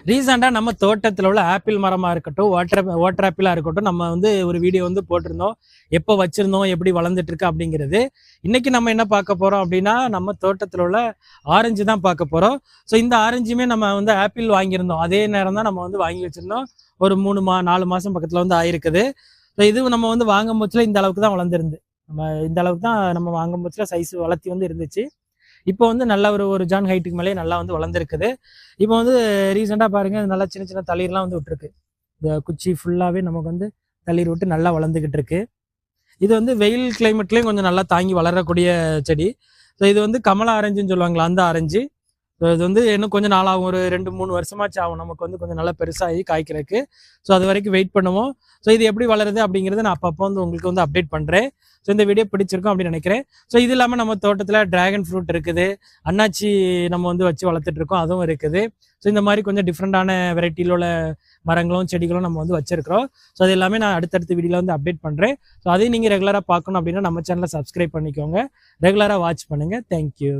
ரீசெண்டாக நம்ம தோட்டத்தில் உள்ள ஆப்பிள் மரமாக இருக்கட்டும், வாட்டர் ஆப்பிளாக இருக்கட்டும், நம்ம வந்து ஒரு வீடியோ வந்து போட்டிருந்தோம். எப்போ வச்சுருந்தோம், எப்படி வளர்ந்துட்டு இருக்கு அப்படிங்கிறது. இன்றைக்கி நம்ம என்ன பார்க்க போகிறோம் அப்படின்னா, நம்ம தோட்டத்தில் உள்ள ஆரஞ்சு தான் பார்க்க போகிறோம். ஸோ இந்த ஆரஞ்சுமே நம்ம வந்து ஆப்பிள் வாங்கியிருந்தோம். அதே நேரம் தான் நம்ம வந்து வாங்கி வச்சுருந்தோம். ஒரு 4 மாதம் பக்கத்தில் வந்து ஆயிருக்குது. ஸோ இது நம்ம வந்து வாங்கும் போச்சில் இந்த அளவுக்கு தான் வளர்ந்துருந்து. நம்ம இந்த அளவுக்கு தான் நம்ம வாங்கும் போச்சில் சைஸ் வளர்த்தி வந்து இருந்துச்சு. இப்போ வந்து நல்ல ஒரு ஜான் ஹைட்டுக்கு மேலே நல்லா வந்து வளர்ந்துருக்குது. இப்போ வந்து ரீசெண்டாக பாருங்கள், நல்லா சின்ன சின்ன தளிர்லாம் வந்து விட்டுருக்கு. இந்த குச்சி ஃபுல்லாகவே நமக்கு வந்து தளிர் விட்டு நல்லா வளர்ந்துக்கிட்டு இருக்கு. இது வந்து வெயில் கிளைமேட்லேயும் கொஞ்சம் நல்லா தாங்கி வளரக்கூடிய செடி. ஸோ இது வந்து கமலா ஆரஞ்சுன்னு சொல்லுவாங்களா, அந்த ஆரஞ்சு. ஸோ இது வந்து இன்னும் கொஞ்சம் நாளாகும், ஒரு 2-3 வருஷமாச்சு ஆகும் நமக்கு வந்து கொஞ்சம் நல்லா பெருசாகி காய்க்கிறதுக்கு. ஸோ அது வரைக்கும் வெயிட் பண்ணுவோம். ஸோ இது எப்படி வளருது அப்படிங்கிறத நான் அப்பப்போ வந்து உங்களுக்கு வந்து அப்டேட் பண்ணுறேன். ஸோ இந்த வீடியோ பிடிச்சிருக்கும் அப்படின்னு நினைக்கிறேன். ஸோ இது இல்லாமல் நம்ம தோட்டத்தில் டிராகன் ஃப்ரூட் இருக்குது, அன்னாச்சி நம்ம வந்து வச்சு வளர்த்துட்டு இருக்கோம், அதுவும் இருக்குது. ஸோ இந்த மாதிரி கொஞ்சம் டிஃப்ரெண்டான வெரைட்டியில் உள்ள மரங்களும் செடிகளும் நம்ம வந்து வச்சிருக்கிறோம். ஸோ அது எல்லாமே நான் அடுத்தடுத்த வீடியோவில் வந்து அப்டேட் பண்ணுறேன். ஸோ அதையும் நீங்கள் ரெகுலராக பார்க்கணும் அப்படின்னா நம்ம சேனலை சப்ஸ்கிரைப் பண்ணிக்கோங்க, ரெகுலராக வாட்ச் பண்ணுங்கள். தேங்க்யூ.